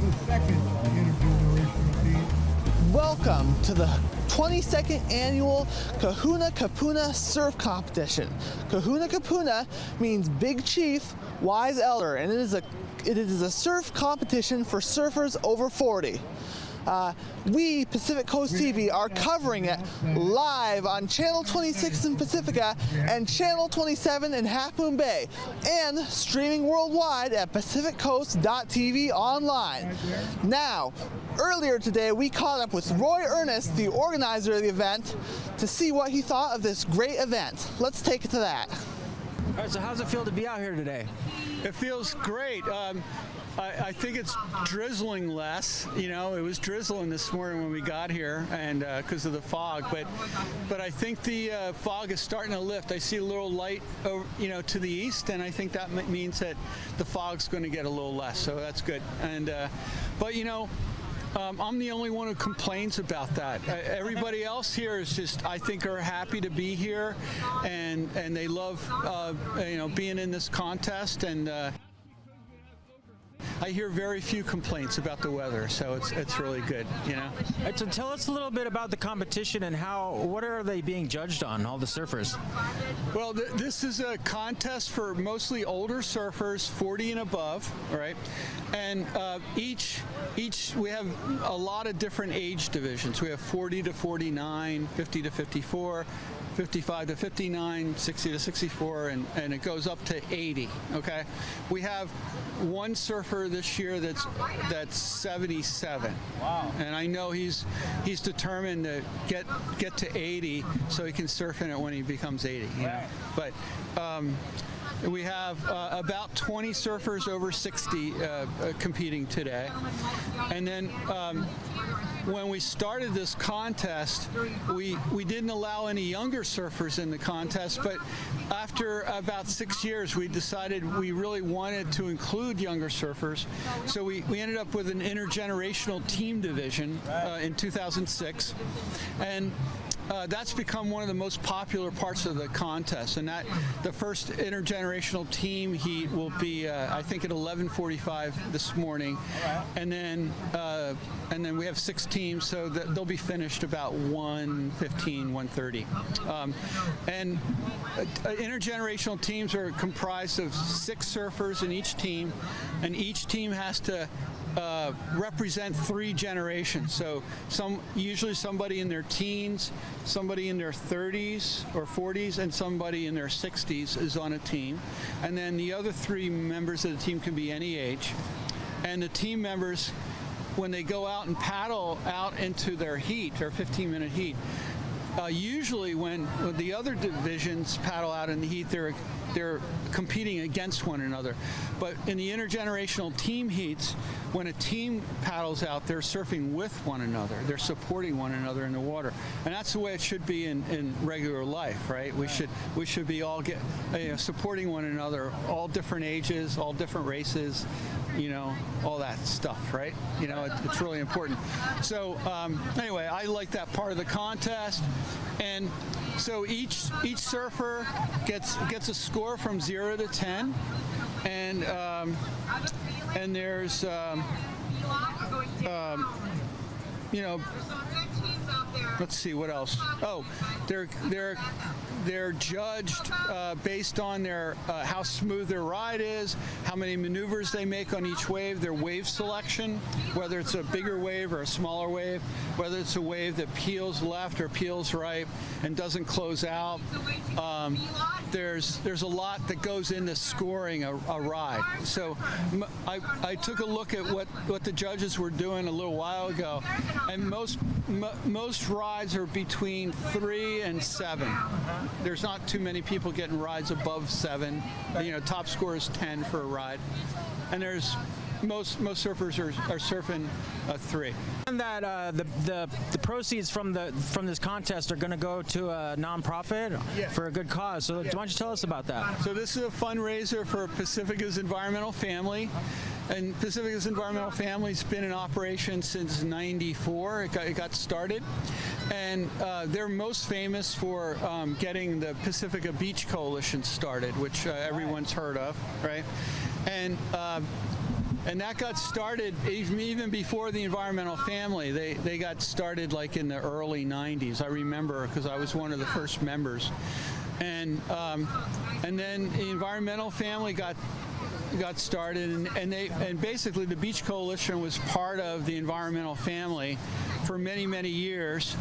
the second Intergenerational Team. Welcome to the 22nd annual Kahuna Kupuna surf competition. Kahuna Kupuna means Big Chief, Wise Elder, and it is a surf competition for surfers over 40. We, Pacific Coast TV, are covering it live on Channel 26 in Pacifica and Channel 27 in Half Moon Bay, and streaming worldwide at pacificcoast.tv online. Now, earlier today, we caught up with Roy Ernest, the organizer of the event, to see what he thought of this great event. Let's take it to that. All right, so how's it feel to be out here today? It feels great. I think it's drizzling less. You know, it was drizzling this morning when we got here, and because of the fog. But I think the fog is starting to lift. I see a little light, to the east, and I think that means that the fog's going to get a little less. So that's good. And but I'm the only one who complains about that. Everybody else here is just, I think, are happy to be here, and they love, being in this contest. And I hear very few complaints about the weather, so it's really good, All right, so tell us a little bit about the competition and what are they being judged on, all the surfers? Well, this is a contest for mostly older surfers, 40 and above, right? And each we have a lot of different age divisions. We have 40 to 49, 50 to 54, 55 to 59, 60 to 64, and it goes up to 80. Okay, we have one surfer this year that's 77. Wow! And I know he's determined to get to 80 so he can surf in it when he becomes 80. Right. But we have about 20 surfers over 60 competing today, and then when we started this contest, we didn't allow any younger surfers in the contest, but after about 6 years, we decided we really wanted to include younger surfers, so we ended up with an intergenerational team division in 2006, and that's become one of the most popular parts of the contest, and that the first intergenerational team heat will be, I think, at 11:45 this morning, and then we have 6 teams, so that they'll be finished about 1:15, 1:30, and intergenerational teams are comprised of 6 surfers in each team, and each team has to represent 3 generations. So usually somebody in their teens, somebody in their 30s or 40s, and somebody in their 60s is on a team. And then the other 3 members of the team can be any age. And the team members, when they go out and paddle out into their heat, their 15-minute heat, usually when the other divisions paddle out in the heat, they're competing against one another. But in the intergenerational team heats, when a team paddles out, they're surfing with one another. They're supporting one another in the water, and that's the way it should be in regular life, right? We should be all supporting one another, all different ages, all different races, all that stuff, right? It's really important. So anyway, I like that part of the contest, and so each surfer gets a score from 0 to 10, and there's let's see what else. Oh, they're judged based on their how smooth their ride is, how many maneuvers they make on each wave, their wave selection, whether it's a bigger wave or a smaller wave, whether it's a wave that peels left or peels right and doesn't close out. There's a lot that goes into scoring a ride. So I took a look at what the judges were doing a little while ago, and most rides are between 3 and 7. There's not too many people getting rides above 7. Top score is 10 for a ride, and there's most surfers are surfing 3. And that the proceeds from this contest are going to go to a nonprofit for a good cause. So why don't you tell us about that? So this is a fundraiser for Pacifica's Environmental Family. And Pacifica's Environmental Family's been in operation since '94. It got started, and they're most famous for getting the Pacifica Beach Coalition started, which everyone's heard of, right? And And that got started even before the environmental family. They got started like in the early 90s. I remember because I was one of the first members. And then the environmental family got started, and basically the Beach Coalition was part of the environmental family for many years.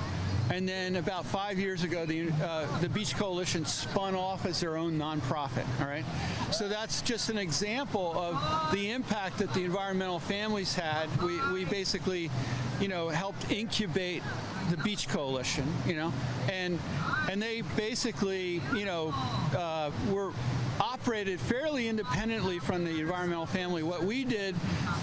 And then about 5 years ago, the Beach Coalition spun off as their own nonprofit. All right, so that's just an example of the impact that the environmental families had. We basically, helped incubate the Beach Coalition, and they basically, were operated fairly independently from the environmental family. What we did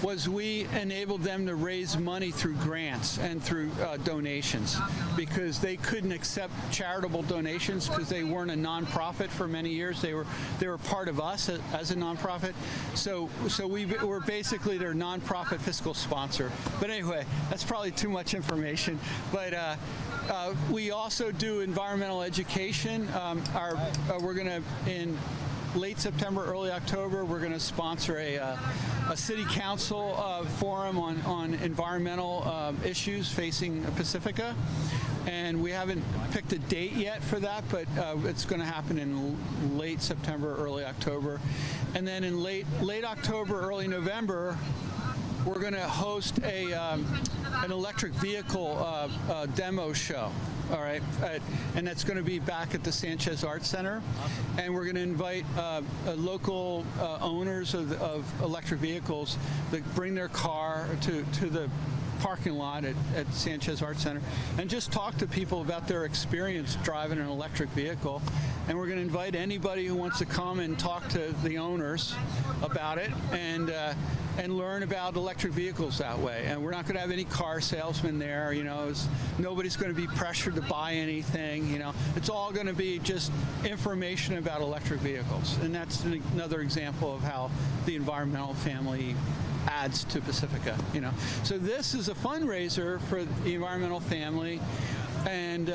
was we enabled them to raise money through grants and through donations, because they couldn't accept charitable donations because they weren't a nonprofit for many years. They were part of us as a nonprofit. So we were basically their nonprofit fiscal sponsor. But anyway, that's probably too much information. But we also do environmental education. We're going to, in late September, early October, we're going to sponsor a city council forum on environmental issues facing Pacifica. And we haven't picked a date yet for that, but it's going to happen in late September, early October. And then in late October, early November, we're going to host an electric vehicle demo show. All right, and that's going to be back at the Sanchez Arts Center, and we're going to invite local owners of electric vehicles that bring their car to the parking lot at Sanchez Arts Center and just talk to people about their experience driving an electric vehicle. And we're going to invite anybody who wants to come and talk to the owners about it and learn about electric vehicles that way. And we're not going to have any car salesmen there, nobody's going to be pressured to buy anything, It's all going to be just information about electric vehicles. And that's another example of how the environmental family adds to Pacifica, So this is a fundraiser for the environmental family, and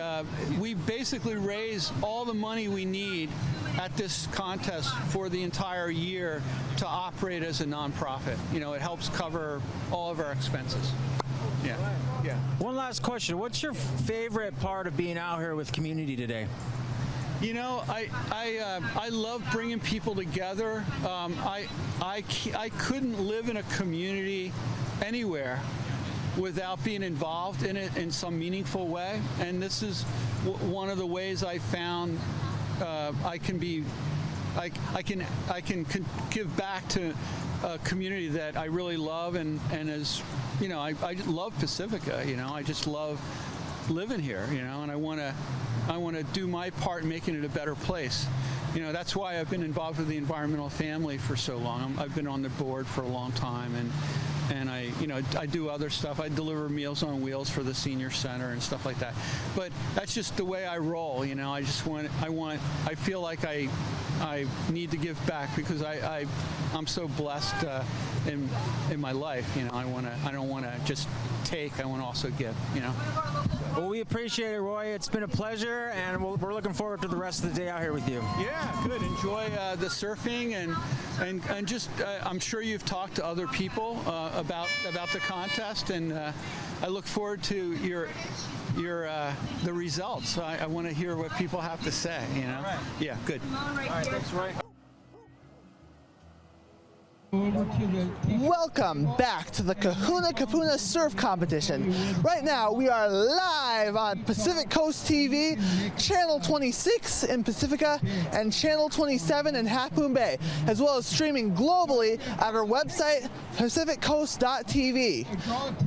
we basically raise all the money we need at this contest for the entire year to operate as a nonprofit. It helps cover all of our expenses. Yeah. One last question. What's your favorite part of being out here with community today? I love bringing people together. I couldn't live in a community anywhere without being involved in it in some meaningful way. And this is one of the ways I found I can give back to a community that I really love, and is, I love Pacifica. I just love living here. And I want to do my part in making it a better place. That's why I've been involved with the environmental family for so long. I've been on the board for a long time, and I do other stuff. I deliver Meals on Wheels for the senior center and stuff like that. But that's just the way I roll. I feel like I need to give back because I'm so blessed in my life. I don't want to just take. I want to also give. Well, we appreciate it, Roy. It's been a pleasure, and we're looking forward to the rest of the day out here with you. Yeah, good. Enjoy the surfing, and just I'm sure you've talked to other people about the contest, and I look forward to the results. I want to hear what people have to say. All right. Yeah, good. All right, thanks, Roy. Welcome back to the Kahuna Kupuna Surf Competition. Right now, we are live on Pacific Coast TV, Channel 26 in Pacifica, and Channel 27 in Half Moon Bay, as well as streaming globally at our website, pacificcoast.tv.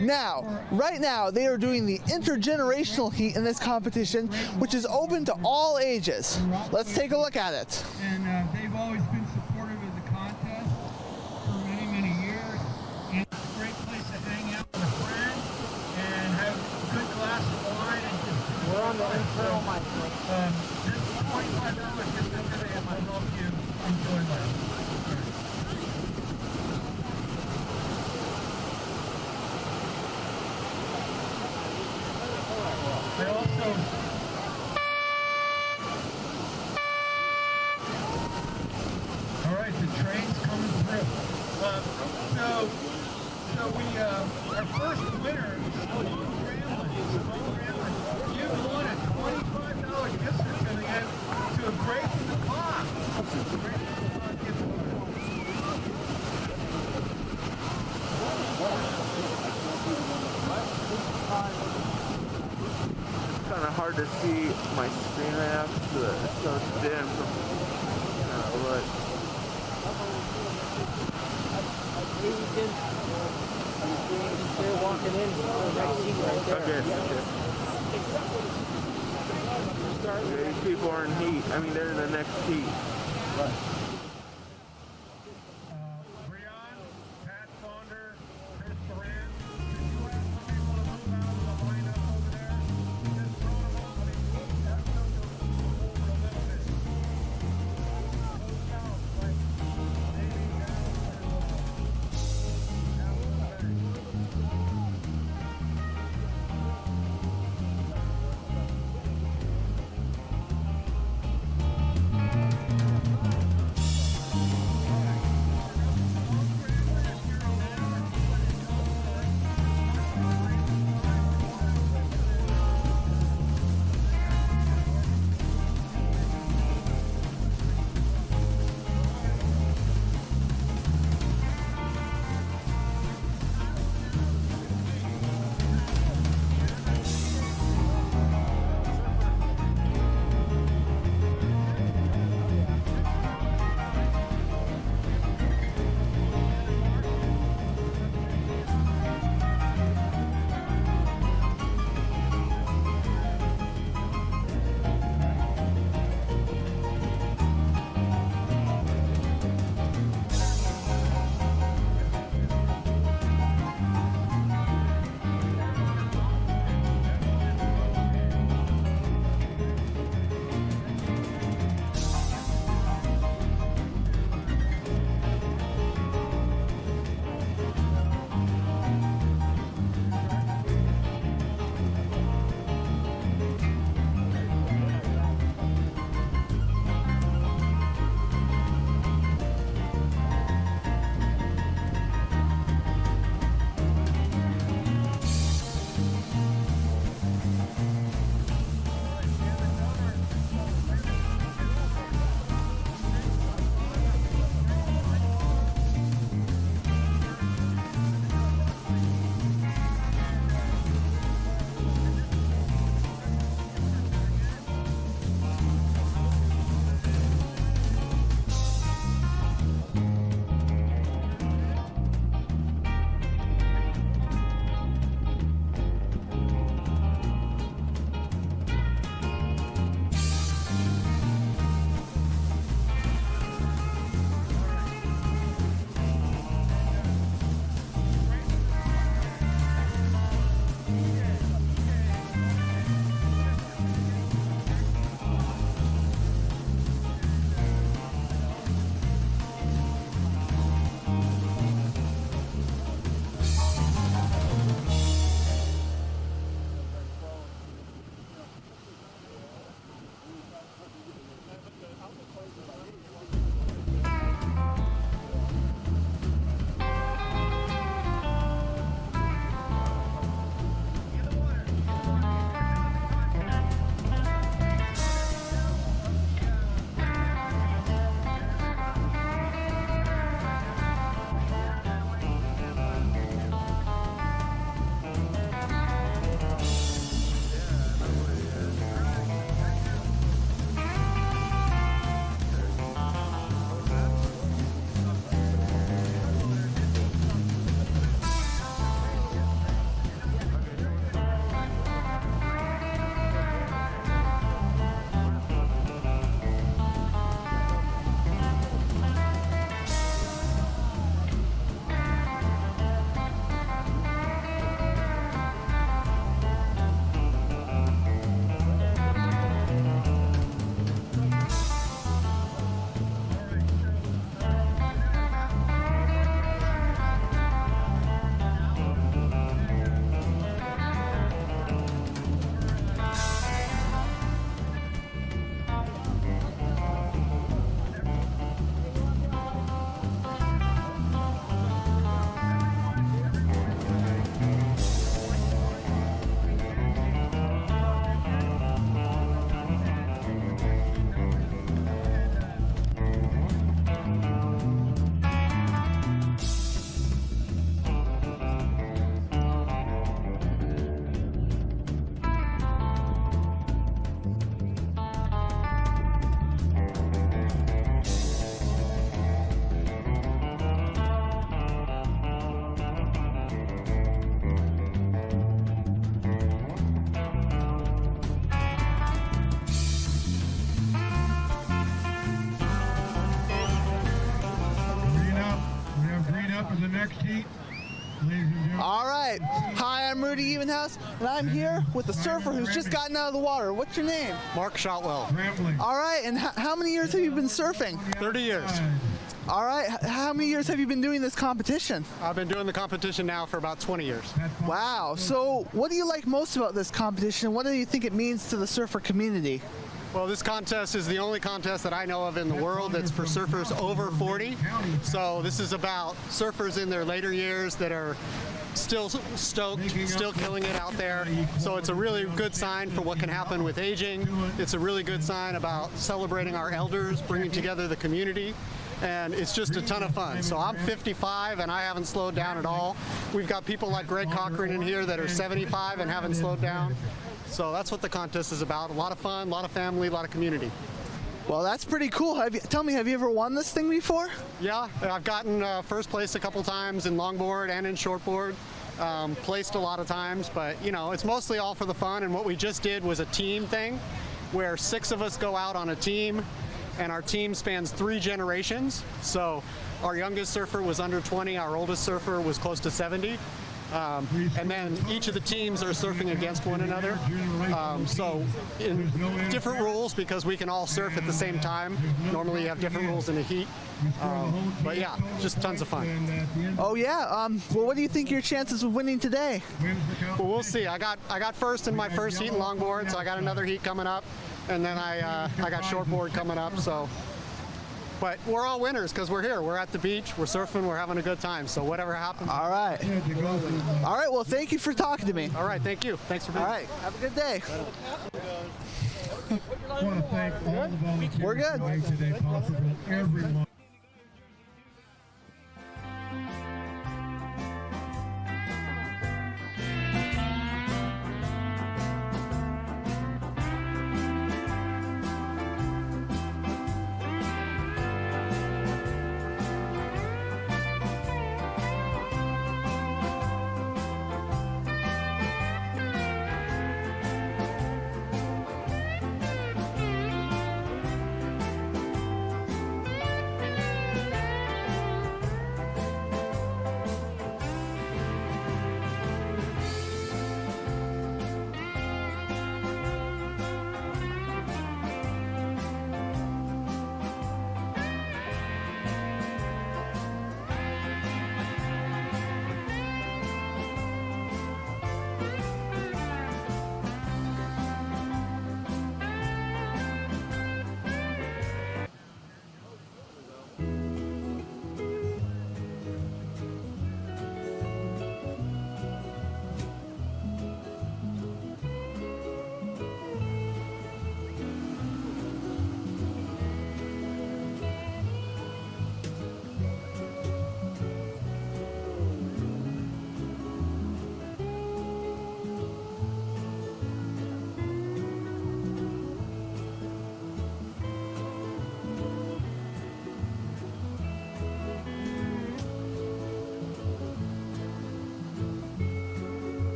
Now, right now, they are doing the Intergenerational Heat in this competition, which is open to all ages. Let's take a look at it. And they've always been supportive of the contest for many years. And it's a great place to hang out with a friend and have a good glass of wine and just We're on the internal mic. this is $25 just under there. I hope you enjoy life. I also all right, the train's coming through. So first winner, Simone Ramlin. You've won a $25 gift certificate to a Break in the Pod. Break in the Pod gift card. It's kind of hard to see my screen right now because it's so dim from look. They're walking in the next seat right there. Okay. These people are in heat. I mean, they're in the next heat. Brian, Pat Fonder, Chris Moran, if you have somebody want to move out of the lineup over there, just throw them off. I mean, that's something to move over a little bit. Close out, like maybe down to the back. next heat, ladies and gentlemen. All right. Hi, I'm Rudy Evenhouse, and I'm here with a surfer who's just gotten out of the water. What's your name? Mark Shotwell. Rambling. All right, and how many years have you been surfing? 30 years. All right, how many years have you been doing this competition? I've been doing the competition now for about 20 years. Wow, so what do you like most about this competition? What do you think it means to the surfer community? Well, this contest is the only contest that I know of in the world that's for surfers over 40. So this is about surfers in their later years that are still stoked, still killing it out there. So it's a really good sign for what can happen with aging. It's a really good sign about celebrating our elders, bringing together the community. And it's just a ton of fun. So I'm 55 and I haven't slowed down at all. We've got people like Greg Cochran in here that are 75 and haven't slowed down. So that's what the contest is about. A lot of fun, a lot of family, a lot of community. Well, that's pretty cool. Tell me, have you ever won this thing before? Yeah, I've gotten first place a couple times in longboard and in shortboard. Placed a lot of times, but you know, it's mostly all for the fun. And what we just did was a team thing where 6 of us go out on a team, and our team spans 3 generations. So our youngest surfer was under 20, our oldest surfer was close to 70. And then each of the teams are surfing against one another. So in different rules, because we can all surf at the same time. Normally you have different rules in the heat. But yeah, just tons of fun. Oh yeah. Well, what do you think your chances of winning today? Well, we'll see. I got first in my first heat in longboard, so I got another heat coming up, and then I got shortboard coming up. So, but we're all winners because we're here. We're at the beach. We're surfing. We're having a good time. So whatever happens. All right. All right. Well, thank you for talking to me. All right. Thank you. Thanks for being All right. Have a good day. I want to thank all the volunteers We're good. who made today possible. Everyone.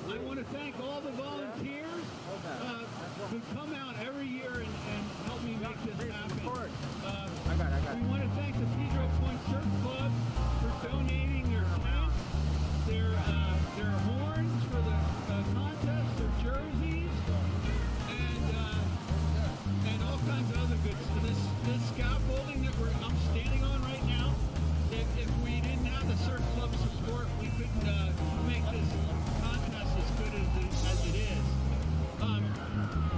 I want to thank all the volunteers who come out every year and help me make this happen. We want to thank the Pedro Point Surf Club for donating their tents, their horns for the contest, their jerseys, and all kinds of other good stuff. This scaffolding that I'm standing on right now, if we didn't have the surf club support, we couldn't make this contest as good as it is.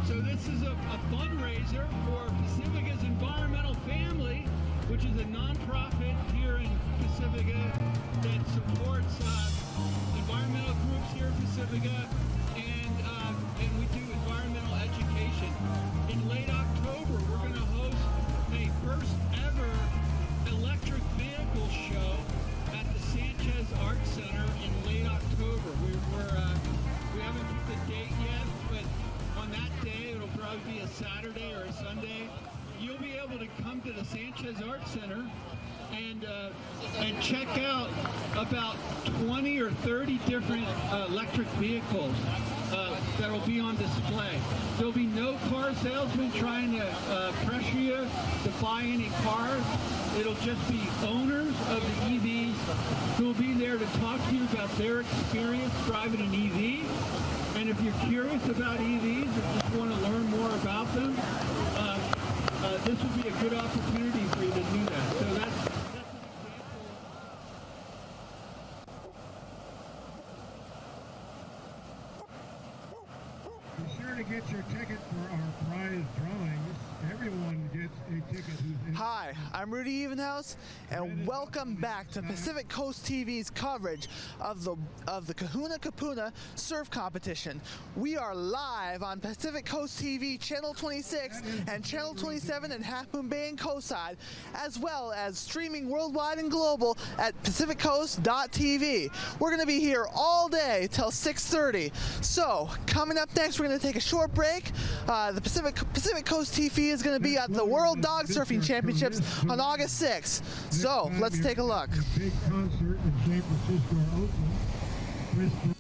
So this is a fundraiser for Pacifica's Environmental Family, which is a nonprofit here in Pacifica that supports environmental groups here in Pacifica, and we do environmental education. In late October, we're going to host a first ever electric vehicle show at the Sanchez Art Center in late October. We haven't picked the date yet, but on that day, it'll probably be a Saturday or a Sunday, you'll be able to come to the Sanchez Art Center and check out about 20 or 30 different electric vehicles that will be on display. There'll be no car salesman trying to pressure you to buy any cars. It'll just be owners of the EVs who will be there to talk to you about their experience driving an EV. And if you're curious about EVs or just want to learn more about them, this would be a good opportunity for you to do that. So that's an example. Be sure to get your ticket for our prize drawings. Everyone gets a ticket who's in. Hi, I'm Rudy Evenhouse, and welcome back to Pacific Coast TV's coverage of the Kahuna Kupuna surf competition. We are live on Pacific Coast TV Channel 26 and Channel 27 in Half Moon Bay and Coastside, as well as streaming worldwide and global at pacificcoast.tv. We're going to be here all day till 6:30. So, coming up next, we're going to take a short break. The Pacific Coast TV is going to be at the World Dog Surfing Championships on August 6th. So, let's take a look. Big concert in San Francisco or Oakland.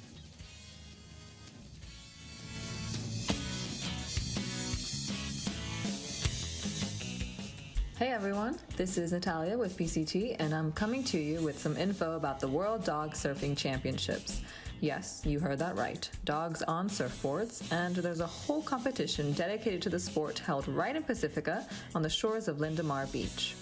Hey everyone, this is Natalia with PCT, and I'm coming to you with some info about the World Dog Surfing Championships. Yes, you heard that right. Dogs on surfboards, and there's a whole competition dedicated to the sport held right in Pacifica on the shores of Lindemar Beach.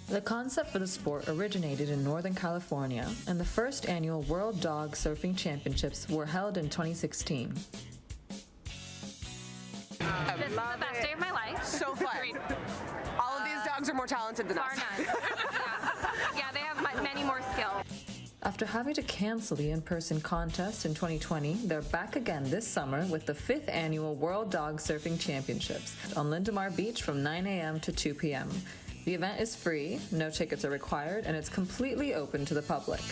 The concept for the sport originated in Northern California, and the first annual World Dog Surfing Championships were held in 2016. This is the best day of my life. So fun. All of these dogs are more talented than us. Bar none. Yeah, they have many more skills. After having to cancel the in-person contest in 2020, they're back again this summer with the 5th annual World Dog Surfing Championships on Lindemar Beach from 9 a.m. to 2 p.m. The event is free, no tickets are required, and it's completely open to the public.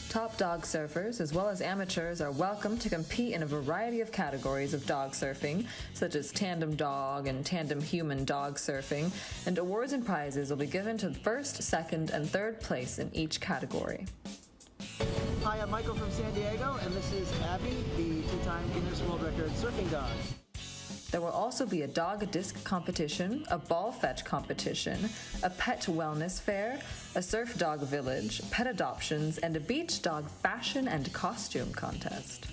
Top dog surfers, as well as amateurs, are welcome to compete in a variety of categories of dog surfing, such as tandem dog and tandem human dog surfing, and awards and prizes will be given to first, second, and third place in each category. Hi, I'm Michael from San Diego, and this is Abby, the two-time Guinness World Record surfing dog. There will also be a dog disc competition, a ball fetch competition, a pet wellness fair, a surf dog village, pet adoptions, and a beach dog fashion and costume contest.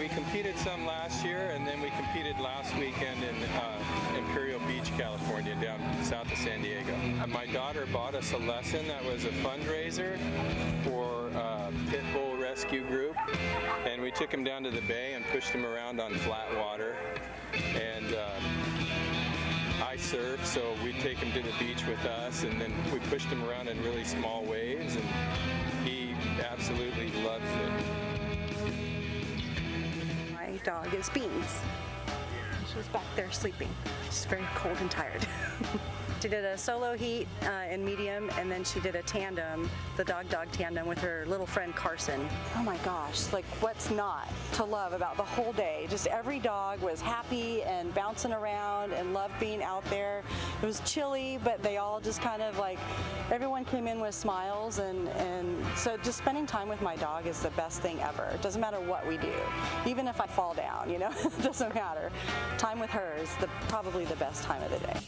We competed some last year, and then we competed last weekend in Imperial Beach, California, down south of San Diego. My daughter bought us a lesson that was a fundraiser for a pit bull rescue group, and we took him down to the bay and pushed him around on flat water. And I surf, so we'd take him to the beach with us, and then we pushed him around in really small waves, and he absolutely loves it. My dog is Beans. was back there sleeping. She's very cold and tired. She did a solo heat in medium, and then she did a tandem, the dog-dog tandem with her little friend Carson. Oh my gosh, like what's not to love about the whole day? Just every dog was happy and bouncing around and loved being out there. It was chilly, but they all just kind of like, everyone came in with smiles, and so just spending time with my dog is the best thing ever. It doesn't matter what we do. Even if I fall down, you know, it doesn't matter. Time with her is probably the best time of the day.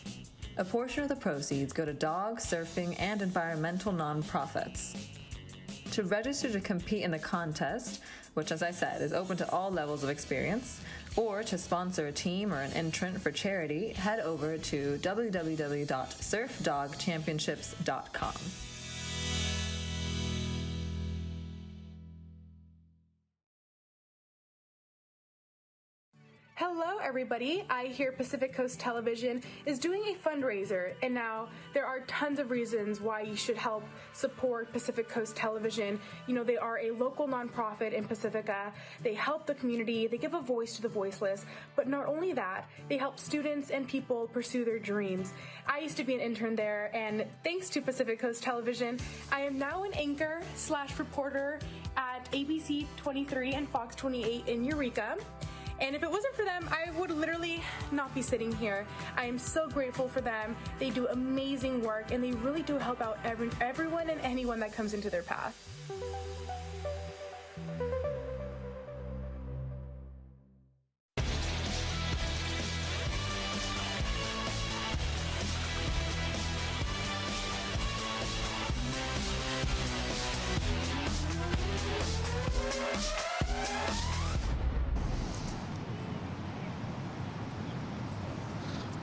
A portion of the proceeds go to dog, surfing, and environmental nonprofits. To register to compete in the contest, which as I said is open to all levels of experience, or to sponsor a team or an entrant for charity, head over to www.surfdogchampionships.com. Hello everybody, I hear Pacific Coast Television is doing a fundraiser, and now there are tons of reasons why you should help support Pacific Coast Television. You know, they are a local nonprofit in Pacifica, they help the community, they give a voice to the voiceless, but not only that, they help students and people pursue their dreams. I used to be an intern there, and thanks to Pacific Coast Television, I am now an anchor/reporter at ABC 23 and Fox 28 in Eureka. And if it wasn't for them, I would literally not be sitting here. I am so grateful for them. They do amazing work, and they really do help out everyone and anyone that comes into their path.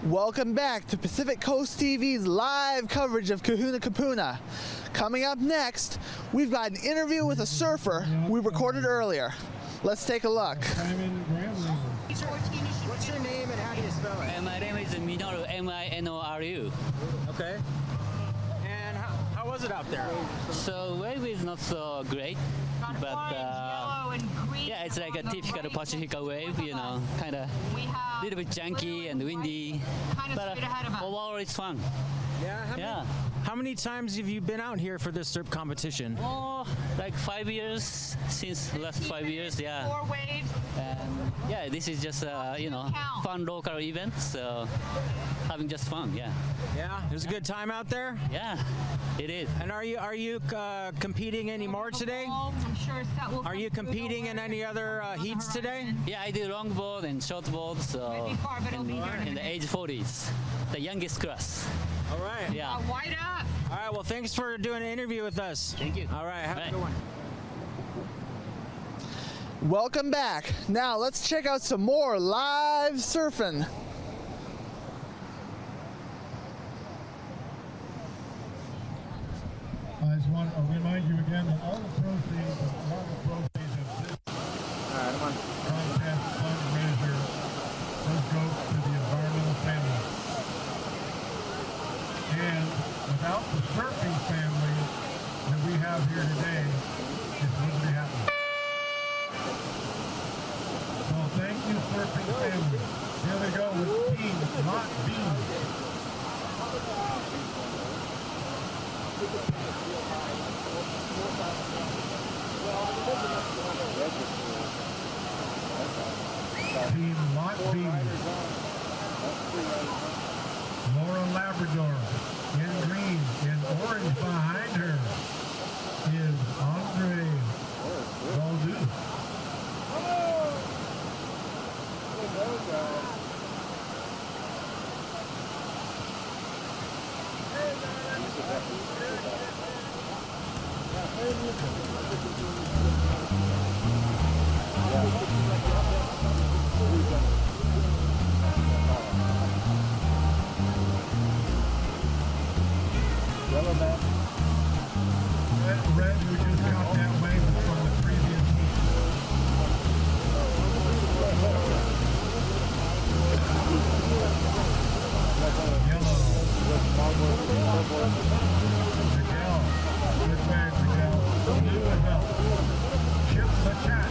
Welcome back to Pacific Coast TV's live coverage of Kahuna Kupuna. Coming up next, we've got an interview with a surfer we recorded earlier. Let's take a look. What's your name and how do you spell it? My name is Minoru, Minoru. Okay. And how was it out there? So wave is not so great, but yeah, it's like a typical Pacifica wave, you know, kind of a little bit junky and windy, but overall it's fun. Yeah. How many times have you been out here for this surf competition? Oh, like 5 years, since the last 5 years, yeah. 4 waves. And yeah, this is just you know, fun local event, so having just fun, yeah. Yeah, it was a good time out there? Yeah, it is. And are you competing anymore today? I'm sure Seth will. Are you competing in any other heats today? Yeah, I do longboard and shortboard, so in the age 40s, the youngest class. All right. Yeah. Wide up. All right, well, thanks for doing an interview with us. Thank you. All right, have a good one. Welcome back. Now let's check out some more live surfing. I just want to remind you again that all the proceeds of this contest fundraiser does go to the environmental family. And without the surfing family that we have here today, this wouldn't be happening. So thank you, surfing family. Here we go with Team Not Beans. Team Lot B. Laura Labrador in green, in orange behind her is Andre Valdu. Red, who just got that wave from the previous heat. Yellow. Miguel. Good wave, Miguel. Blue is up. Chip the chat.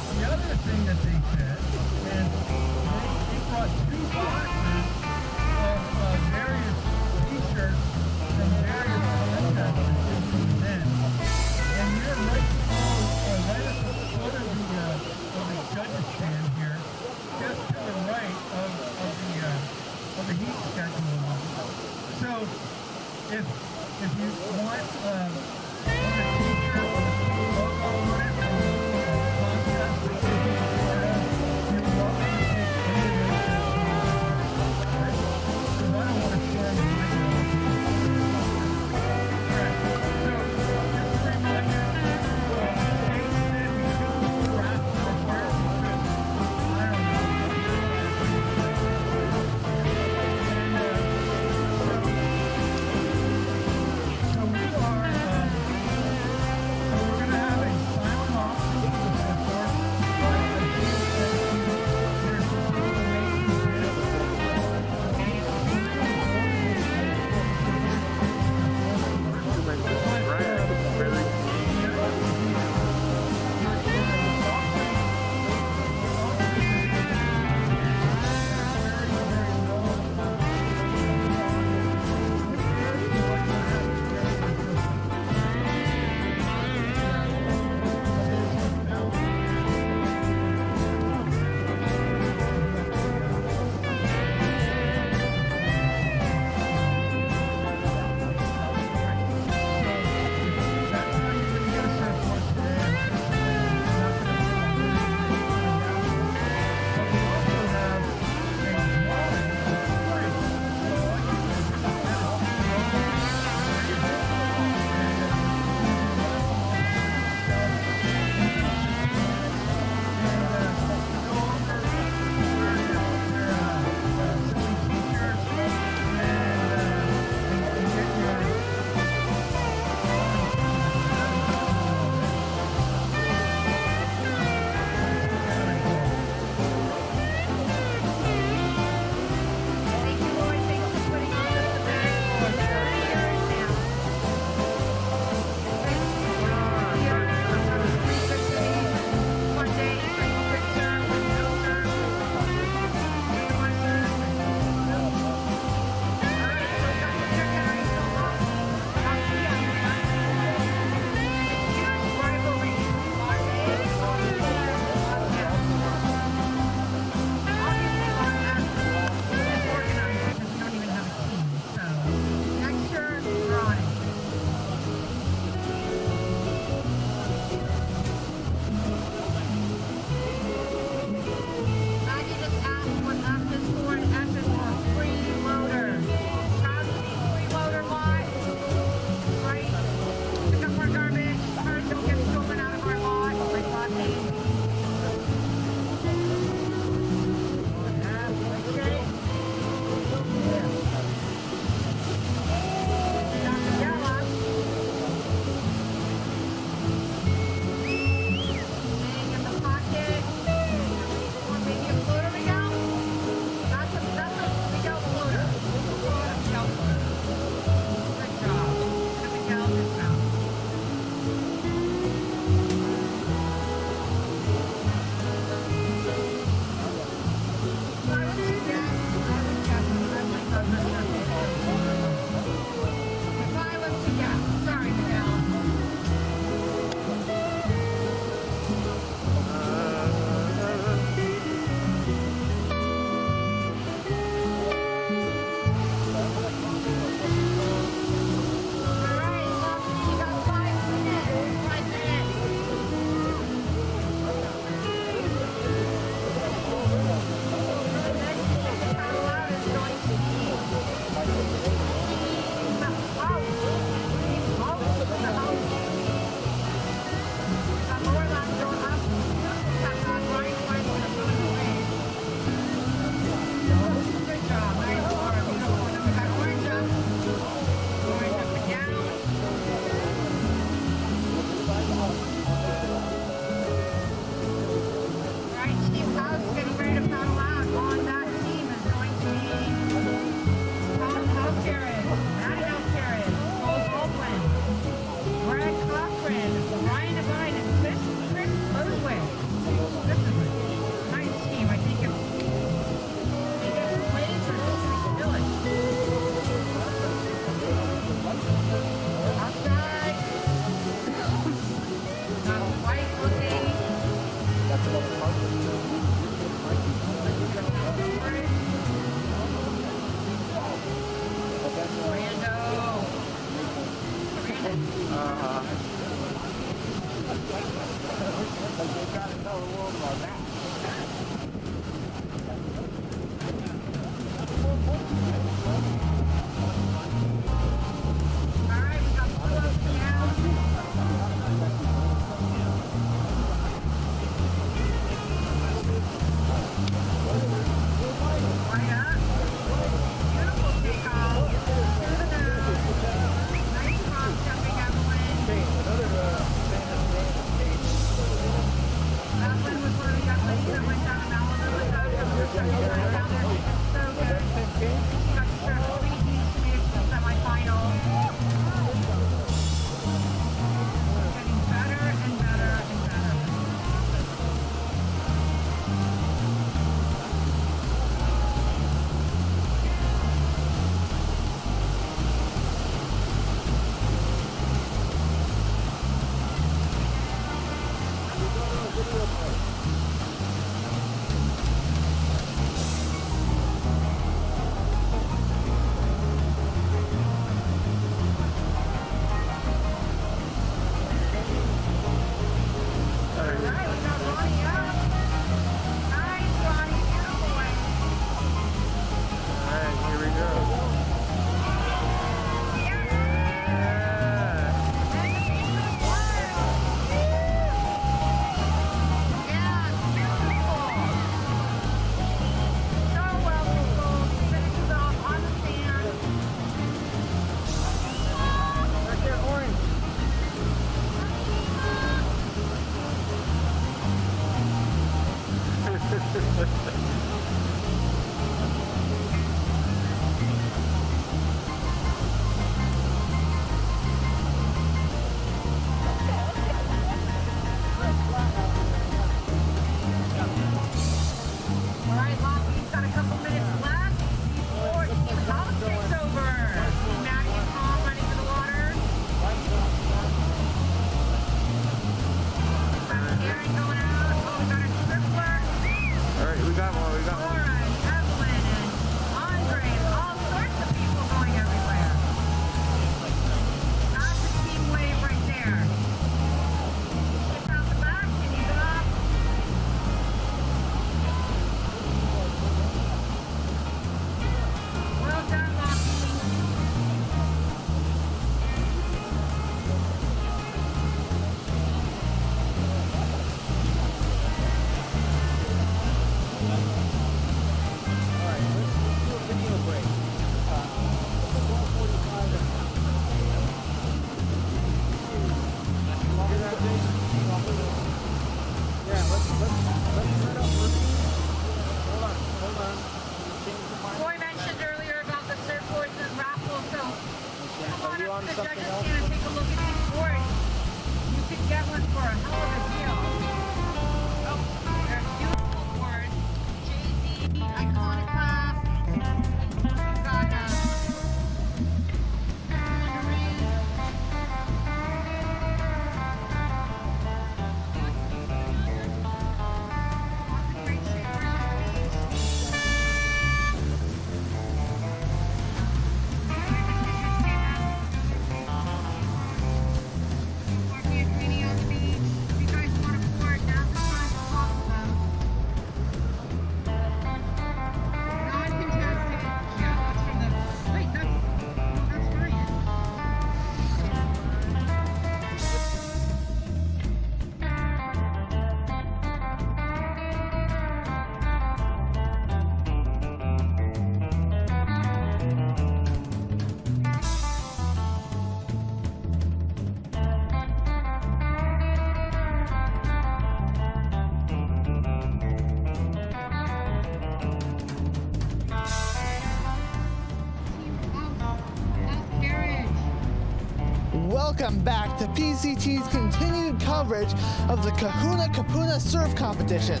Welcome back to PCT's continued coverage of the Kahuna Kupuna Surf Competition.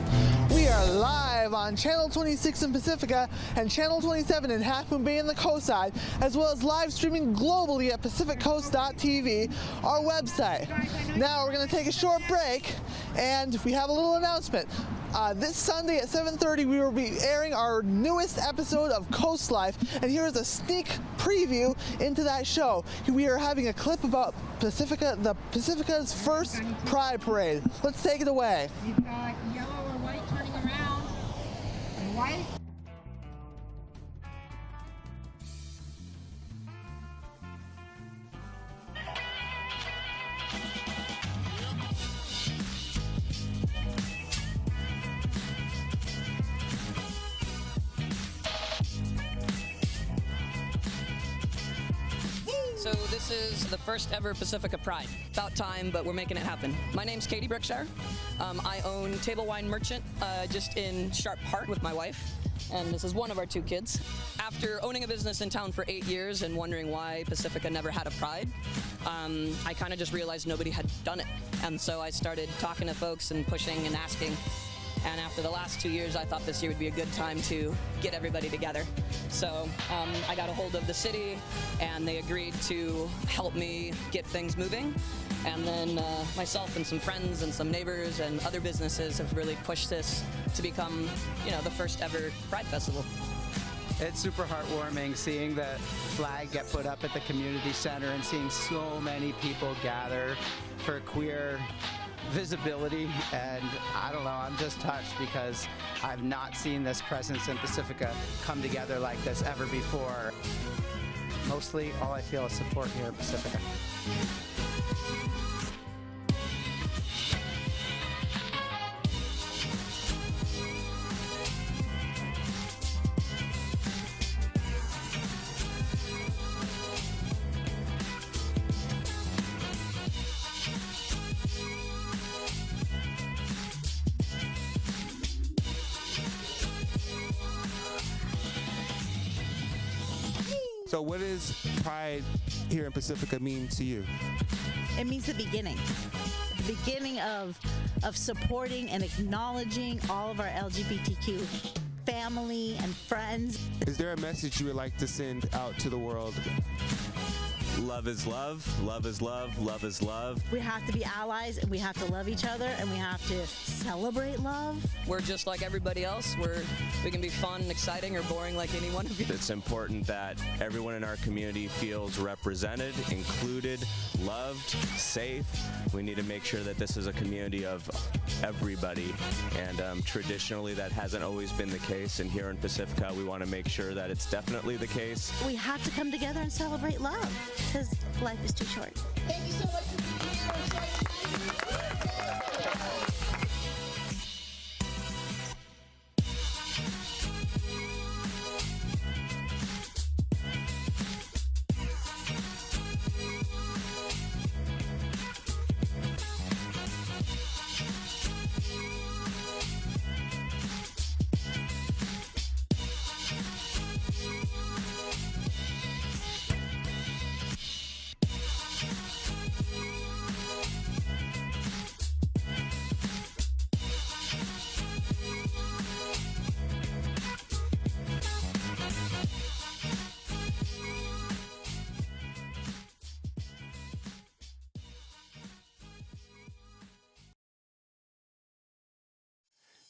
We are are live on Channel 26 in Pacifica and Channel 27 in Half Moon Bay in the coastside, as well as live streaming globally at pacificcoast.tv, our website. Now we're going to take a short break, and we have a little announcement. This Sunday at 7:30, we will be airing our newest episode of Coast Life, and here is a sneak preview into that show. We are having a clip about Pacifica's first Pride Parade. Let's take it away. You've got yellow or white turning around. And white. So this is the first ever Pacifica Pride. About time, but we're making it happen. My name's Katie Brickshire. I own Table Wine Merchant just in Sharp Park with my wife, and this is one of our 2 kids. After owning a business in town for 8 years and wondering why Pacifica never had a Pride, I kind of just realized nobody had done it. And so I started talking to folks and pushing and asking. And after the last 2 years, I thought this year would be a good time to get everybody together. So I got a hold of the city, and they agreed to help me get things moving. And then myself and some friends and some neighbors and other businesses have really pushed this to become, the first ever Pride Festival. It's super heartwarming seeing the flag get put up at the community center and seeing so many people gather for queer visibility, and I don't know, I'm just touched because I've not seen this presence in Pacifica come together like this ever before. Mostly all I feel is support here in Pacifica. So what does Pride here in Pacifica mean to you? It means the beginning of supporting and acknowledging all of our LGBTQ family and friends. Is there a message you would like to send out to the world? Love is love, love is love, love is love. We have to be allies, and we have to love each other, and we have to celebrate love. We're just like everybody else. We can be fun, exciting, or boring like any one of you. It's important that everyone in our community feels represented, included, loved, safe. We need to make sure that this is a community of everybody, and traditionally that hasn't always been the case, and here in Pacifica we want to make sure that it's definitely the case. We have to come together and celebrate love, because life is too short. Thank you so much for being here.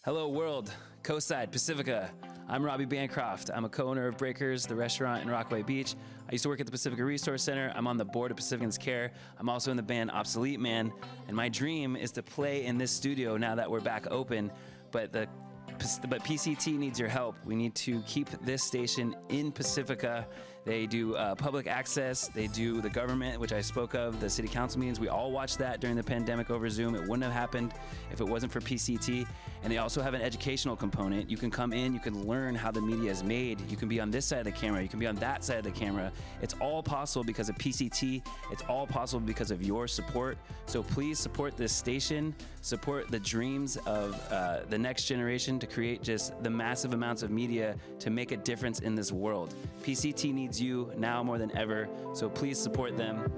Hello world, Coastside, Pacifica. I'm Robbie Bancroft. I'm a co-owner of Breakers, the restaurant in Rockaway Beach. I used to work at the Pacifica Resource Center. I'm on the board of Pacificans Care. I'm also in the band Obsolete Man. And my dream is to play in this studio now that we're back open. But PCT needs your help. We need to keep this station in Pacifica. They do public access. They do the government, which I spoke of, the city council meetings. We all watched that during the pandemic over Zoom. It wouldn't have happened if it wasn't for PCT. And they also have an educational component. You can come in, you can learn how the media is made. You can be on this side of the camera. You can be on that side of the camera. It's all possible because of PCT. It's all possible because of your support. So please support this station. Support the dreams of the next generation to create just the massive amounts of media to make a difference in this world. PCT needs you now more than ever, so please support them.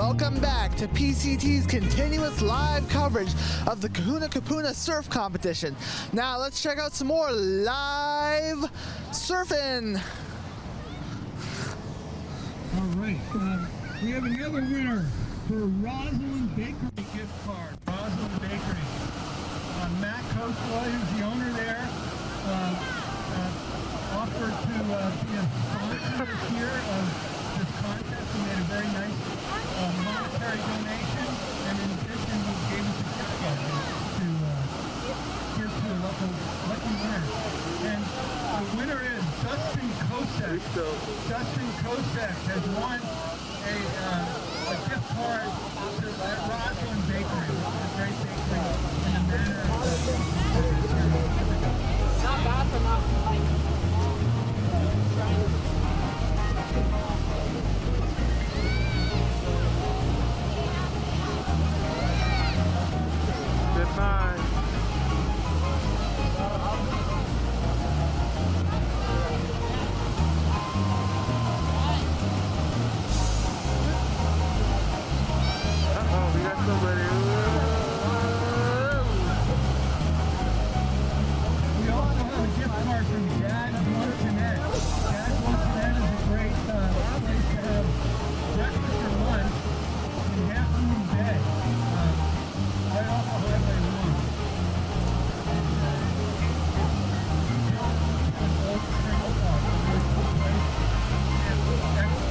welcome back to PCT's continuous live coverage of the Kahuna Kupuna surf competition. Now let's check out some more live surfing. All right, we have another winner for Rosalind Bakery gift card. Rosalind Bakery. Matt Coachloy, who's the owner there, offered to be a sponsor this year of this contest. We made a very nice monetary donation, and in addition, he gave us a gift card to give to a lucky winner. And the winner is Dustin Kosek. Dustin Kosek has won a gift card to Rosalind Bakery, which is a great bakery in the manner of not bad for not like Goodbye. Uh-oh, we got somebody. We also have a gift card from Dad's Luncheonette. Dad's Luncheonette is a great place to have breakfast or lunch in Half Moon Bay, right off of Highway 1. It's an old single park, a really cool place. And the winner is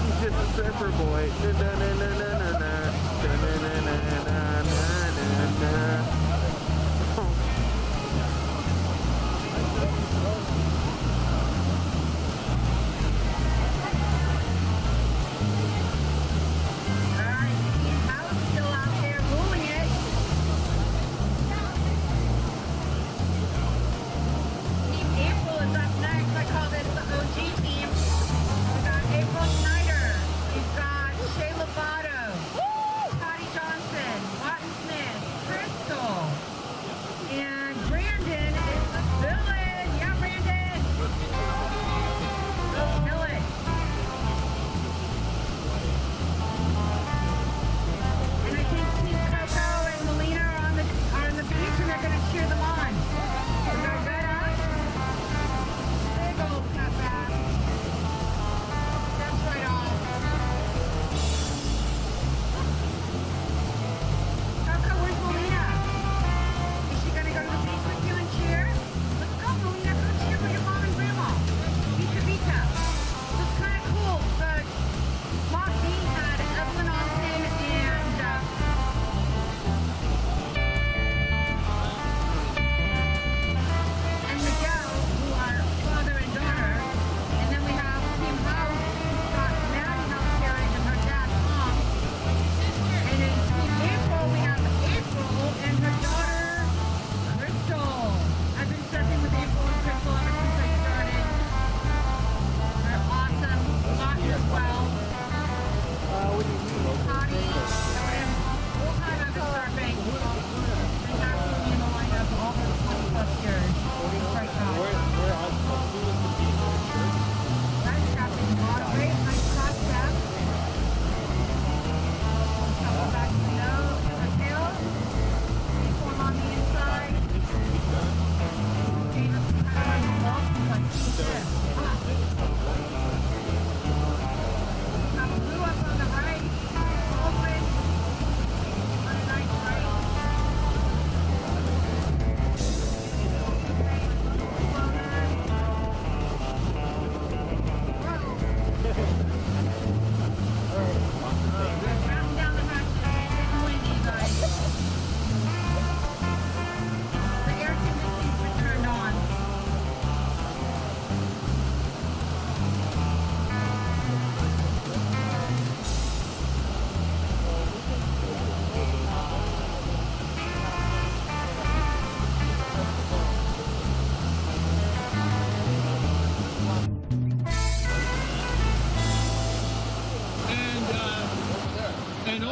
He's just a surfer boy. Shayla Botto, Patty Johnson, Watton Smith, Chris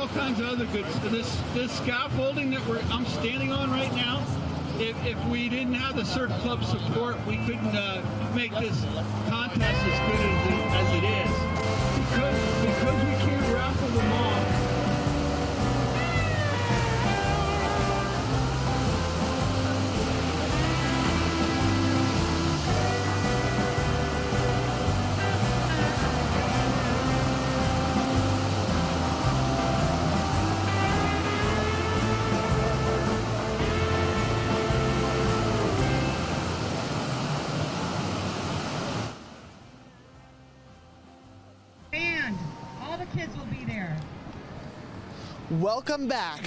all kinds of other good stuff. This scaffolding that I'm standing on right now, if we didn't have the Surf Club support, we couldn't make this contest as good as it is. Because we can't raffle them off. And all the kids will be there. Welcome back.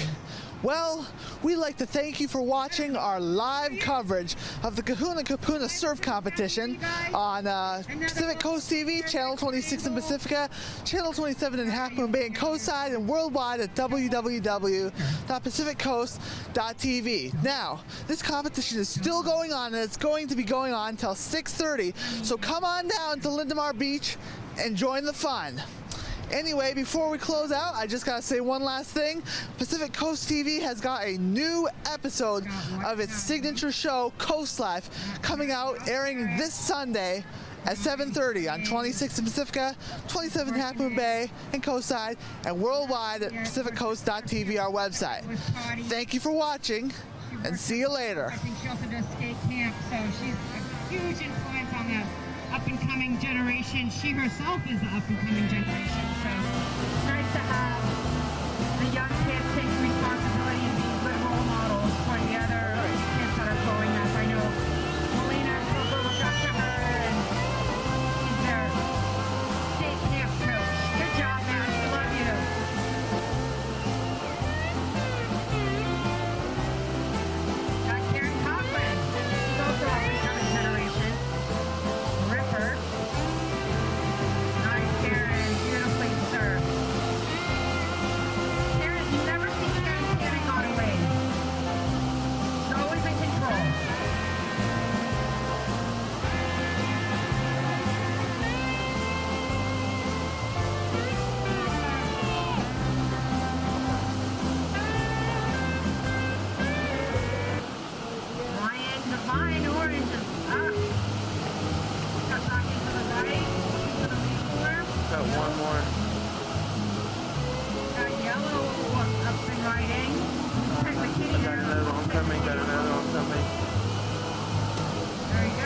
Well, we'd like to thank you for watching our live coverage of the Kahuna Kupuna surf competition on Pacific Coast TV, Channel 26 in Pacifica, Channel 27 in Half Moon Bay and Coastside, and worldwide at www.pacificcoast.tv. Now, this competition is still going on, and it's going to be going on until 6:30, so come on down to Lindemar Beach and join the fun. Anyway, before we close out, I just gotta say one last thing. Pacific Coast TV has got a new episode of its signature show, Coast Life, coming out, airing this Sunday at 7:30 on 26 in Pacifica, 27 Half Moon Bay and Coastside, and worldwide at pacificcoast.tv, our website. Thank you for watching, and see you later. I think she also does skate camp, so she's a huge influence on the up-and-coming generation. She herself is the up-and-coming generation, so it's nice to have the young kids take responsibility and be good role models for the other kids that are growing up. I know Melina and Coco look up to her, and she's their skate camp coach. Good job, man. We love you. Got Karen Coughlin. She's also up-and-coming generation. Ripper. Nice, Karen. Beautifully served. Karen, you never see Karen standing on a wave. She's always in control. Ryan Divine Orange is up. Got talking to the right, to the lead floor. Got one more. Got yellow up and riding. Check the kitty. Got another one coming. Got another one coming. Very good.